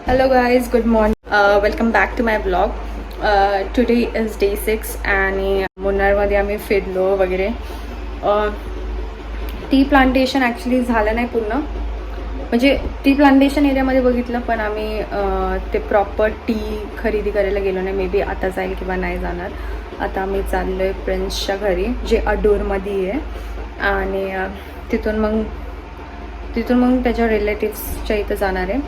Hello guys, good morning. Welcome back to my vlog. Today is day 6 आणि मुन्नारमध्ये आम्ही फिरलो वगैरे. टी प्लांटेशन ॲक्च्युली झालं नाही पूर्ण, म्हणजे टी प्लांटेशन एरियामध्ये बघितलं पण आम्ही ते प्रॉपर टी खरेदी करायला गेलो नाही. मे बी आता जाईल किंवा नाही जाणार. आता आम्ही चाललो आहे प्रिन्सच्या घरी जे अडूरमध्ये आहे आणि तिथून मग त्याच्या रिलेटिव्सच्या इथं जाणार आहे.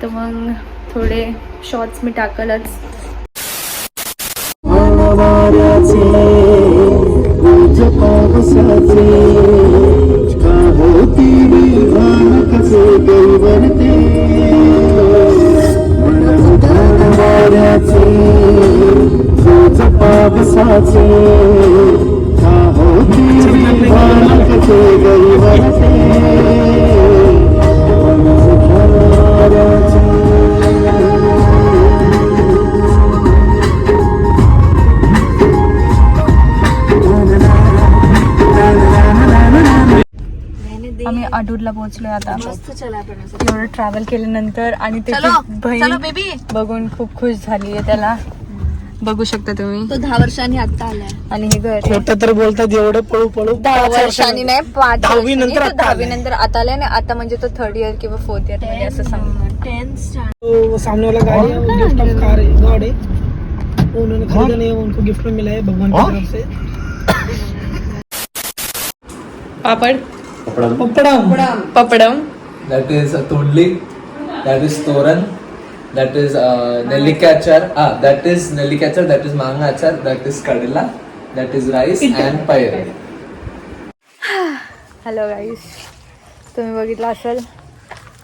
तर मग थोडे शॉर्ट्स मी टाकलच. आम्ही अडूरला पोहोचलोय आता. एवढं ट्रॅव्हल केल्यानंतर आणि त्याची बहीण बघून खूप खुश झाली आहे. त्याला बघू शकता तुम्ही, तो 10 वर्षांनी आता आलाय. आणि हे घर खोटं तर बोलतात एवढं पळू 10 वर्षांनी नाही, 5 10वी नंतर आता 10वी नंतर आता आलाय. आणि आता म्हणजे तो 3rd इयर किंवा 4th इयर मध्ये असं समजा. 10th तो सामने वाला गाड़ी है, वो गिफ्ट ऑफ कार है, गॉड है, वो उन्होंने खरीदा नहीं है, वो उनको गिफ्ट में मिला है भगवान की तरफ से. पापड पपड़म. That is tondli, that is toran, that is nellikka achar, that is nellikka achar, that is manga achar, that is kadila, that is rice and pair. Hello guys, तुम्ही बघितलं असेल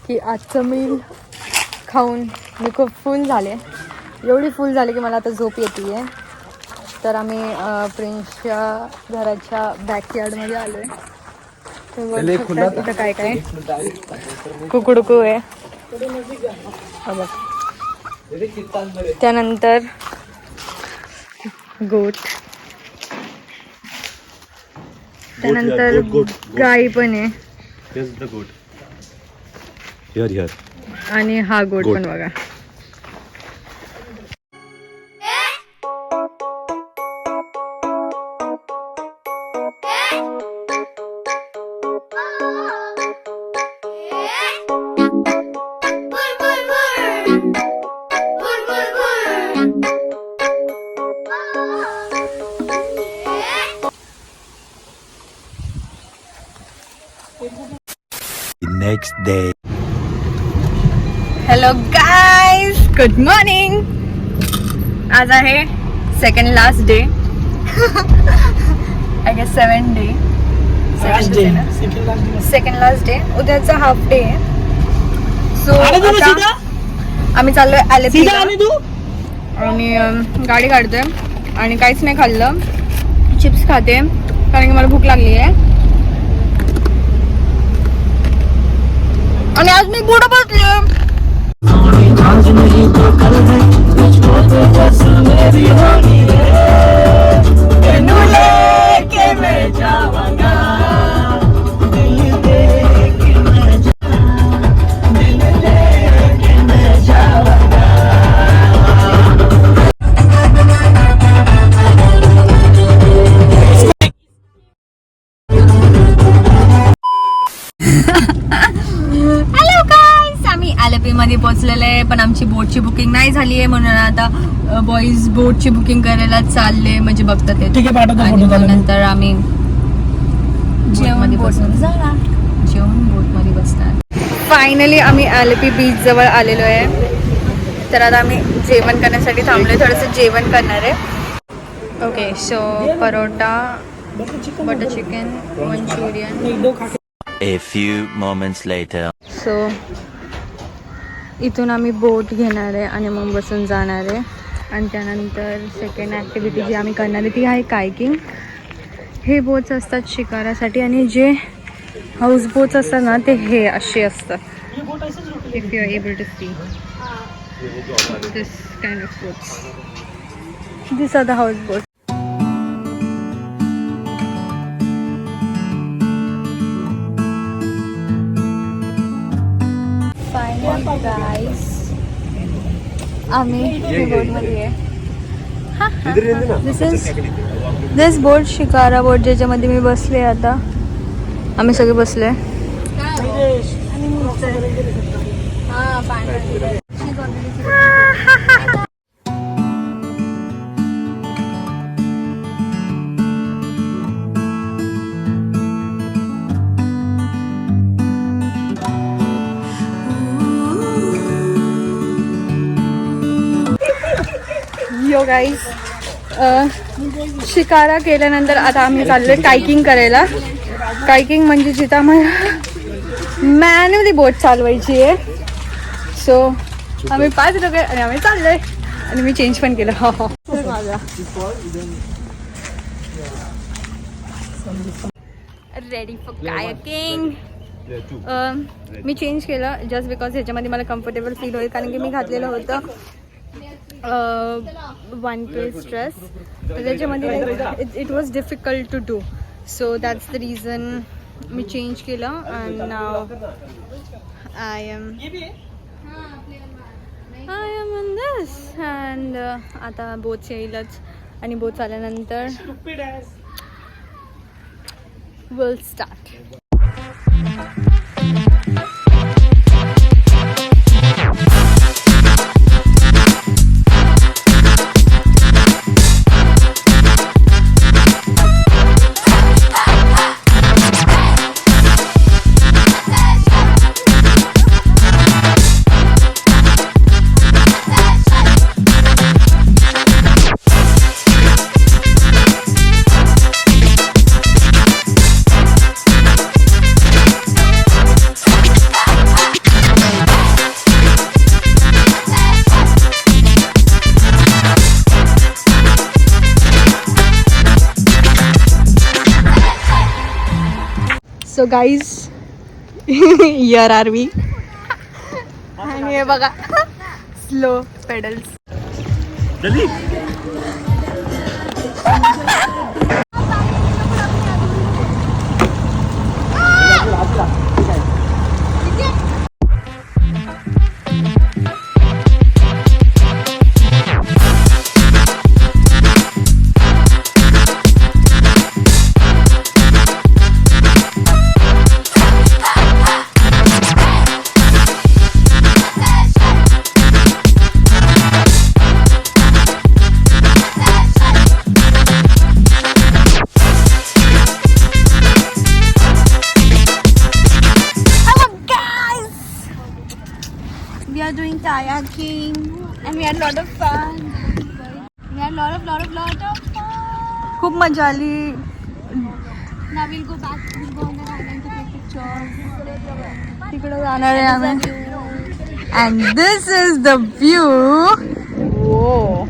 की आजचं मील खाऊन मी खूप फुल झाले. एवढी फुल झाली की मला आता झोप येते आहे. तर आम्ही प्रिन्सच्या घराच्या बॅकयार्डमध्ये आलो आहे. इथं काय काय कुकडुकू आहे. त्यानंतर गोट, त्यानंतर गाई पण आहे आणि हा गोट पण बघा. Next day. Hello guys, good morning. आज आहे second last day. I guess 7th day. Second last day. उद्याचा हाफ डे आहे. सो आम्ही चाललोय LP आणि गाडी काढतोय आणि काहीच नाही खाल्लं. चिप्स खाते कारण की मला भूक लागली आहे. आणि आज मी पुढं बसले. मध्ये पोहोचलेले आहे पण आमची बोटची बुकिंग नाही झाली आहे म्हणून आता बॉईज बोटची बुकिंग करायला चालले. म्हणजे बघतात ते. नंतर आम्ही जेवण बोटमध्ये बसणार. फायनली आम्ही LP बीच जवळ आलेलो आहे. तर आता आम्ही जेवण करण्यासाठी थांबलोय. थोडंसं जेवण करणार आहे. Okay, so parotta, butter chicken, manchurian. A few moments later. So इथून आम्ही बोट घेणार आहे आणि मग बसून जाणार आहे. आणि त्यानंतर सेकंड ॲक्टिव्हिटी जी आम्ही करणार आहे ती आहे कायकिंग. हे बोट्स असतात शिकारासाठी आणि जे हाऊस बोट्स असतात ना ते हे असे असतात. If you are able to see this kind of boats, this are the house boats. Finally guys, आम्ही बोटमध्ये आहे. दिस बोट शिकारा बोट ज्याच्यामध्ये मी बसले. आता आम्ही सगळे बसले. यो गाईज शिकारा केल्यानंतर आता आम्ही चाललोय कायकिंग करायला. कायकिंग म्हणजे जिथं आम्हाला मॅन्युअली बोट चालवायची आहे. सो आम्ही 5 लोक आणि आम्ही चाललोय. आणि मी चेंज पण केलं. हो हो ready for kayaking. Me change केलं जस्ट बिकॉज ह्याच्यामध्ये मला कम्फर्टेबल फील होईल. कारण की मी घातलेलं होतं वन पीस ड्रेस. तर त्याच्यामध्ये it was difficult to do. So that's the reason मी चेंज केलं. अँड नाव I am in this. And आता बोट येईलच. आणि बोट आल्यानंतर will start. So guys here are we. आणि हे बघा slow pedals. We are doing kayaking and we had lot of fun. We had lot of fun. खूप मजा आली. Now we'll go back. We'll go on the island to take pictures. तिकडे जाणार आहे आम्ही. And this is the view. Whoa.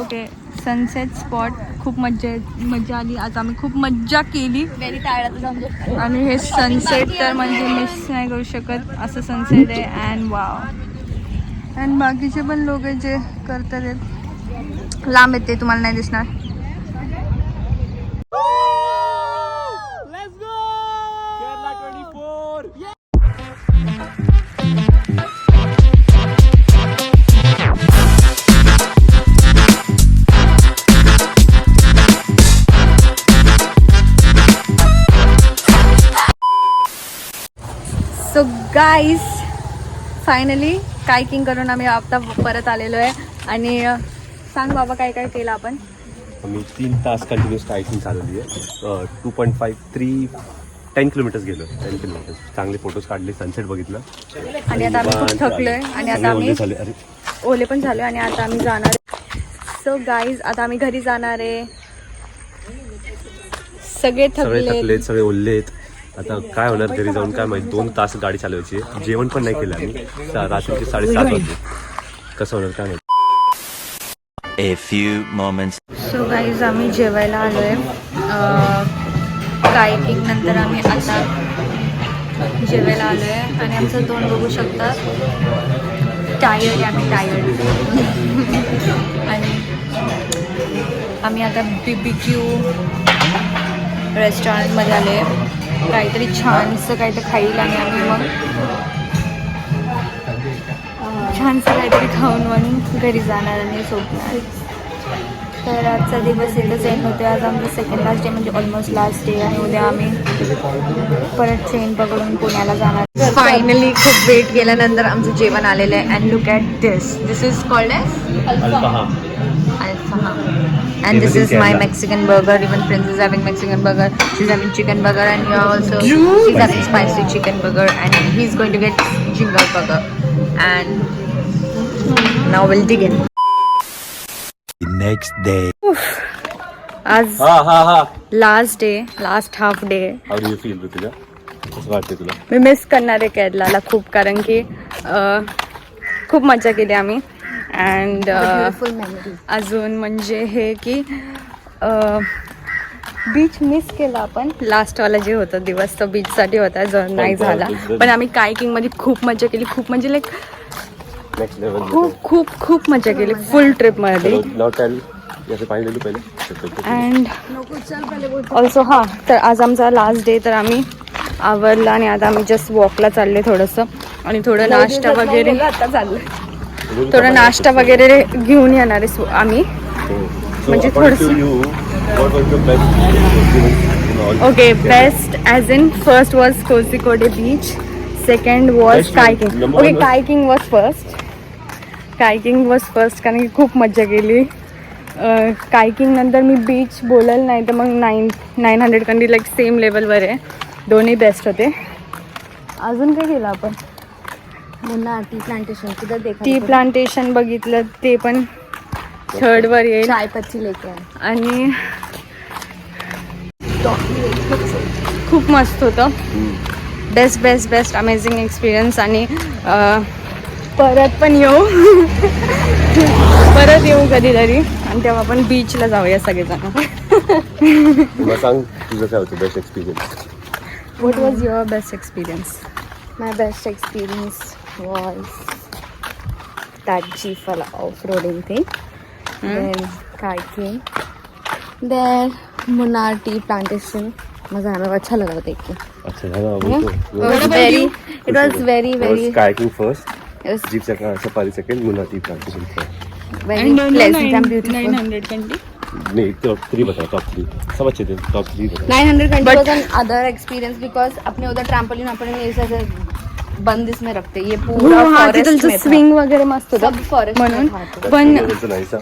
Okay, sunset spot. खूप मजा आली. आज आम्ही खूप मज्जा केली. Very tired आता जाऊन. आणि हे सनसेट तर म्हणजे मिस नाही करू शकत. असं सनसेट आहे. And wow. अँड बाकीचे पण लोक जे करतात आहेत लांब आहेत ते तुम्हाला नाही दिसणार. सो गाईज फायनली कायकिंग करून आम्ही आता परत आलेलो आहे. आणि सांग बाबा काय काय केलं आपण. आम्ही 3 तास कंटिन्यूस कायकिंग चालवली आहे. 10 किलोमीटर्स गेलो. 10 किलोमीटर्स चांगले फोटोज काढले. सनसेट बघितलं. आणि आता आम्ही खूप थकलोय. आणि आता आम्ही ओले पण झालोय. आणि आता आम्ही जाणार. सो गाईज आता आम्ही घरी जाणार आहे. सगळे थकले. सगळे ओले आहेत. आता काय होणार घरी जाऊन काय माहिती. 2 तास गाडी चालवायची. जेवण पण नाही केलं आम्ही. रात्रीचे 7:30 वाजले. कसं होणार काय माहिती. A few moments. So guys आम्ही जेवायला आलोय. कायकिंग नंतर आम्ही आता जेवायला आलोय. आणि आमचं तोंड बघू शकता. टायर्ड आहे आम्ही. टायर्ड. आणि आम्ही आता BBQ रेस्टॉरंटमध्ये आले. काहीतरी छानसं काहीतरी खाईल. आणि आम्ही मग छानसं काहीतरी खाऊन म्हणून घरी जाणार आणि झोपणार. तर आजचा दिवस इथंच एंड होते. आज आमचं सेकंड लास्ट डे म्हणजे ऑलमोस्ट लास्ट डे आहे. उद्या आम्ही परत ट्रेन पकडून पुण्याला जाणार. फायनली खूप वेट केल्यानंतर आमचं जेवण आलेलं आहे. And look at this is called as अल्फाहाम. And this is my Mexican burger. Even Prince is having Mexican burger. She's having chicken burger, and you're also she's having spicy chicken burger, and he's going to get jingle burger. And now we'll dig in. The next day. आज हा last day, last half day. How do you feel तुझ्या? कसं वाटते तुला? मी miss करणार आहे केरलाला खूप, कारण की खूप मजा केली आम्ही. अँड अजून म्हणजे हे की बीच मिस केला आपण. लास्टवाला जे होतं दिवस तो बीचसाठी होता जो नाही झाला. पण आम्ही कायकिंगमध्ये खूप मजा केली. खूप म्हणजे लाईक नेक्स्ट लेवल. खूप खूप खूप मजा केली फुल ट्रिपमध्ये. अँड ऑल्सो हां, तर आज आमचा लास्ट डे. तर आम्ही आवरला आणि आता आम्ही जस्ट वॉकला चालले थोडंसं, आणि थोडं नाश्ता वगैरे थोडं नाश्ता वगैरे घेऊन येणार आहे आम्ही. म्हणजे थोडंसं okay. Best as in first was Kozhikode beach, second was kayaking. Okay, kayaking was first कारण की खूप मजा केली. कायकिंग नंतर मी बीच बोलेल नाही तर मग 900 कंडी लाईक सेम लेवलवर आहे. दोन्ही बेस्ट होते. अजून काय केलं आपण? टी प्लांटेशन टी प्लांटेशन बघितलं, ते पण थर्डवर येईल. चाय पत्ती लेके आणि खूप मस्त होतं. Best amazing experience. आणि परत पण येऊ कधीतरी, आणि तेव्हा आपण बीचला जाऊया सगळेजण. सांग तुझं काय होतं best experience? What was your best experience? My best experience was that G-Fala off-roading thing, then kayaking, then Munnar tea plantation. मजा आया, अच्छा लगा था देख के. अच्छा लगा It was very kayaking first, it was jeep safari second, Munnar tea plantation third. very pleasant and beautiful. 900 कंडी. नहीं top 3 बताओ, top 3 सब अच्छे थे, top 3 बताओ. 900 country was an other experience because अपने उधर ट्रैम्पोलिन अपने ऐसे बंद इसमें रखते. ये पूरा फॉरेस्ट में था. स्विंग वगैरे मस्त होतं सब फॉरेस्ट म्हणून. में था. पण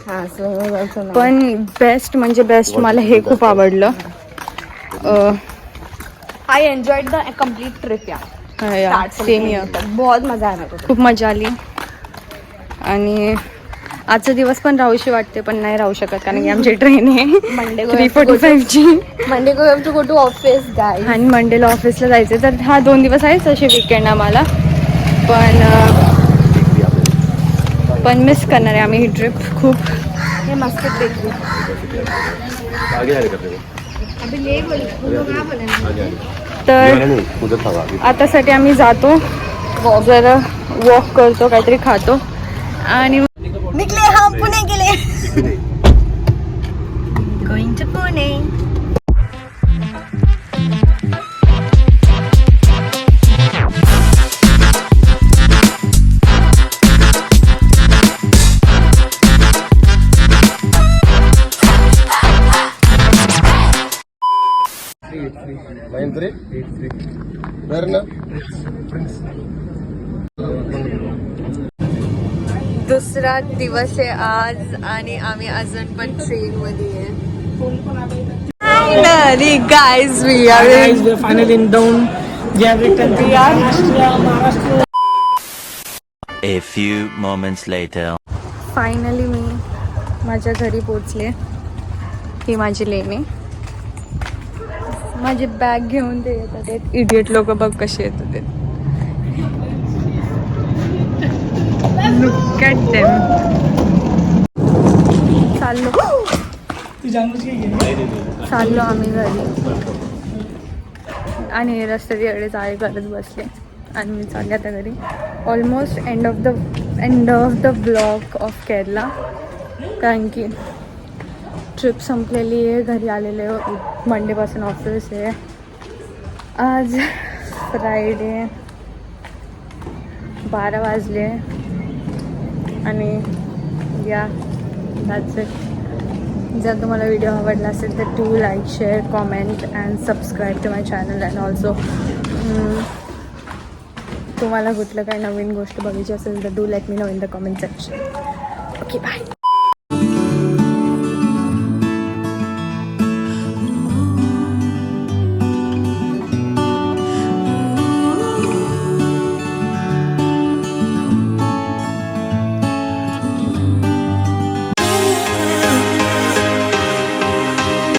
हाँ, swing was also nice. पण बेस्ट म्हणजे बेस्ट मला हे खूप आवडलं. I enjoyed the complete trip यार. Same year. बहुत मजा आया मेरे को. खूप मजा आली. आणि आजचा दिवस पण राहूशी वाटते, पण नाही राहू शकत कारण की आमची ट्रेन आहे Monday को 3:45ची. Monday को we have to go to office guys. आणि मंडेला ऑफिसला जायचं. तर हा 2 दिवस आहेच असे वीकेंड आम्हाला. पण मिस करणार आहे आम्ही ही ट्रिप खूप. ये मस्त ट्रिप है. आगे आगे करते हैं. अभी ले बोले तर आतासाठी आम्ही जातो, जरा वॉक करतो, काहीतरी खातो आणि निघले हम पुणे गेले. Going to Pune. दुसरा दिवस आहे आज आणि आम्ही अजून पण ट्रेन मध्ये आहे. Finally, guys, we are Guys, we're finally in down. We have returned to Maharashtra. A few moments later. Finally मी माझ्या घरी पोचले. ही माझी लेणी. माझी बॅग घेऊन ते येतात. इडियट लोक बघ कसे येतात ते. Look at them. चाललो आम्ही घरी आणि रस्त्यात एवढे जाळे करत बसले आणि मी चालले आता घरी. Almost end of the blog of Kerala, कारण की ट्रिप संपलेली आहे. घरी आलेले मंडेपासून ऑफिस आहे. आज फ्रायडे 12 वाजले. आणि या दॅट्स इट. जर तुम्हाला व्हिडिओ आवडला असेल तर do like, share, comment and subscribe to my channel. And also तुम्हाला कुठलं काही नवीन गोष्ट बघायची असेल तर do let me know in the comment section. Okay bye.